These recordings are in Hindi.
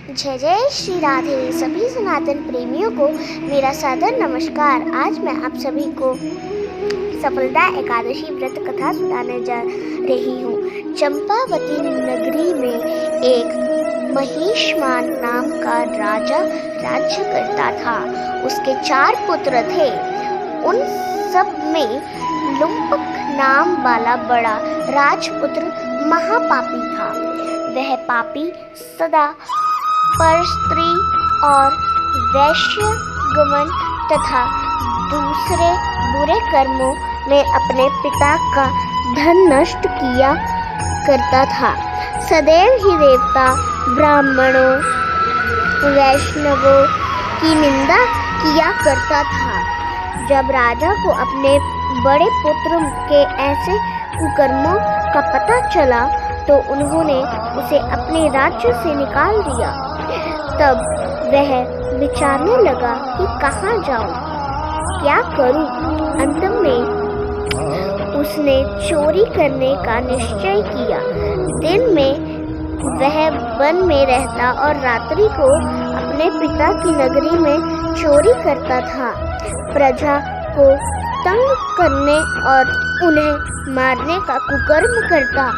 जय जय श्री राधे। सभी सनातन प्रेमियों को मेरा सादर नमस्कार। आज मैं आप सभी को सफलता एकादशी व्रत कथा सुनाने जा रही हूँ। चंपावती नगरी में एक महिष्मान नाम का राजा राज्य करता था। उसके 4 पुत्र थे। उन सब में लुम्पक नाम वाला बड़ा राजपुत्र महापापी था। वह पापी सदा पर स्त्री और वैश्यगमन तथा दूसरे बुरे कर्मों में अपने पिता का धन नष्ट किया करता था। सदैव ही देवता, ब्राह्मणों, वैष्णवों की निंदा किया करता था। जब राजा को अपने बड़े पुत्र के ऐसे कुकर्मों का पता चला तो उन्होंने उसे अपने राज्य से निकाल दिया। तब वह विचारने लगा कि कहाँ जाऊं, क्या करूं। अंत में उसने चोरी करने का निश्चय किया। दिन में वह वन में रहता और रात्रि को अपने पिता की नगरी में चोरी करता था। प्रजा को तंग करने और उन्हें मारने का कुकर्म करता।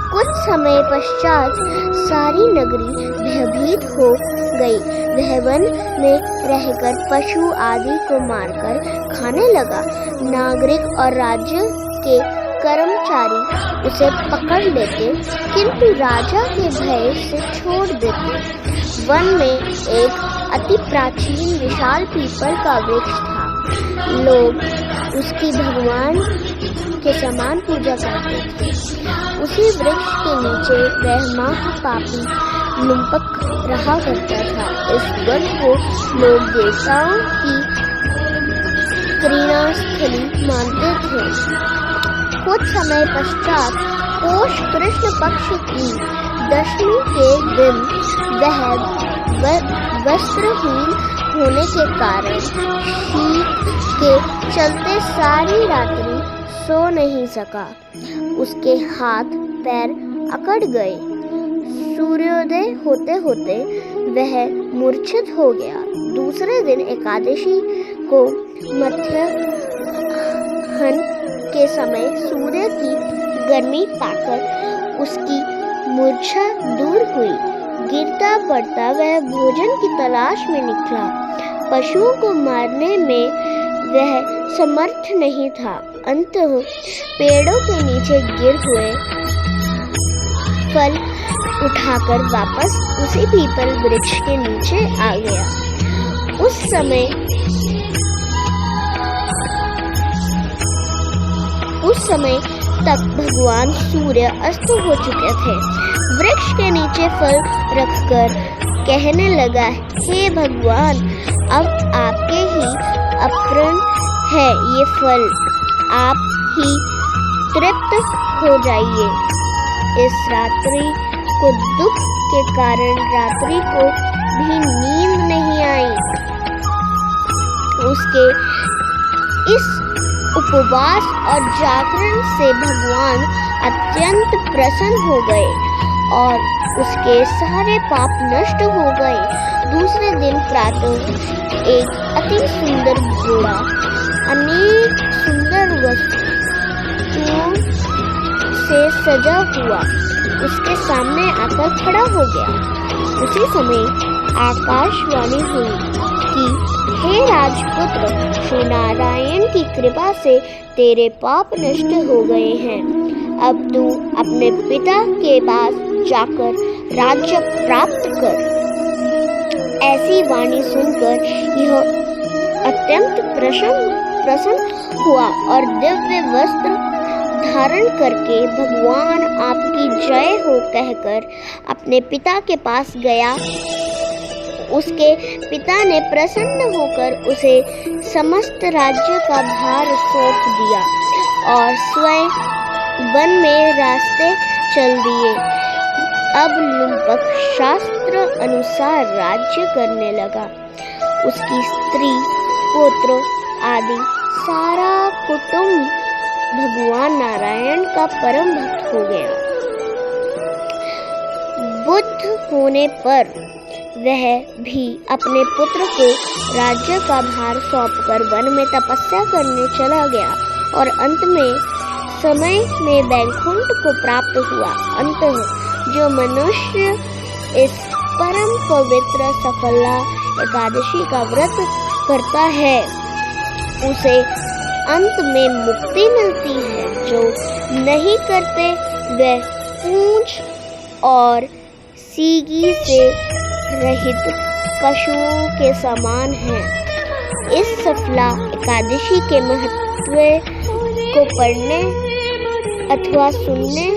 कुछ समय पश्चात सारी नगरी भयभीत हो गई। वह वन में रहकर पशु आदि को मारकर खाने लगा। नागरिक और राज्य के कर्मचारी उसे पकड़ लेते, किंतु राजा के भय से छोड़ देते। वन में एक अति प्राचीन विशाल पीपल का वृक्ष था। लोग उसकी भगवान के समान पूजा करते थे। उसी वृक्ष के नीचे वह महापापी लुम्पक रहा करता था। इस वन को लोग देवताओं की क्रीड़ास्थली मानते थे। कुछ समय पश्चात पौष कृष्ण पक्ष की दशमी के दिन वह वस्त्रहीन होने के कारण शीत के चलते सारी रात्रि सो नहीं सका। उसके हाथ पैर अकड़ गए। सूर्योदय होते होते वह मूर्छित हो गया। दूसरे दिन एकादशी को मध्याह्न के समय सूर्य की गर्मी पाकर उसकी मूर्छा दूर हुई। गिरता पड़ता वह भोजन की तलाश में निकला। पशुओं को मारने में वह समर्थ नहीं था। अंततः पेड़ों के नीचे गिर हुए फल उठाकर वापस उसी पीपल वृक्ष के नीचे आ गया। उस समय तक भगवान सूर्य अस्त हो चुके थे। वृक्ष के नीचे फल रखकर कहने लगा, हे भगवान, अब आपके ही अर्पण है ये फल, आप ही तृप्त हो जाइए। इस रात्रि को दुख के कारण रात्रि को भी नींद नहीं आई। उसके इस उपवास और जागरण से भगवान अत्यंत प्रसन्न हो गए और उसके सारे पाप नष्ट हो गए। दूसरे दिन प्रातः एक अति सुंदर घोड़ा अनेक सुंदर वस्तुओं से सजा हुआ उसके सामने आकर खड़ा हो गया। उसी समय आकाशवाणी हुई कि हे राजपुत्र, श्री नारायण की कृपा से तेरे पाप नष्ट हो गए हैं। अब तू अपने पिता के पास जाकर राज्य प्राप्त कर। ऐसी वाणी सुनकर यह अत्यंत प्रसन्न हुआ और दिव्य वस्त्र धारण करके भगवान आपकी जय हो कहकर अपने पिता के पास गया। उसके पिता ने प्रसन्न होकर उसे समस्त राज्य का भार सौंप दिया और स्वयं वन में रास्ते चल दिए। अब लुम्पक शास्त्र अनुसार राज्य करने लगा। उसकी स्त्री, पुत्र आदि सारा कुटुंब भगवान नारायण का परम भक्त हो गया। बुद्ध होने पर वह भी अपने पुत्र को राज्य का भार सौंपकर वन में तपस्या करने चला गया और अंत में समय में वैकुंठ को प्राप्त हुआ। अंततः जो मनुष्य इस परम पवित्र सफला एकादशी का व्रत करता है उसे अंत में मुक्ति मिलती है। जो नहीं करते वह पूंछ और सींगी से रहित पशुओं के समान है। इस सफला एकादशी के महत्व को पढ़ने अथवा सुनने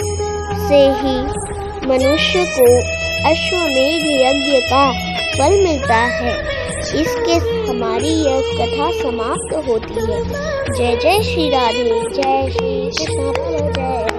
से ही मनुष्य को अश्वमेध यज्ञ का फल मिलता है। इसके हमारी यह कथा समाप्त होती है। जय जय श्री राधे, जय श्री कृष्ण, जय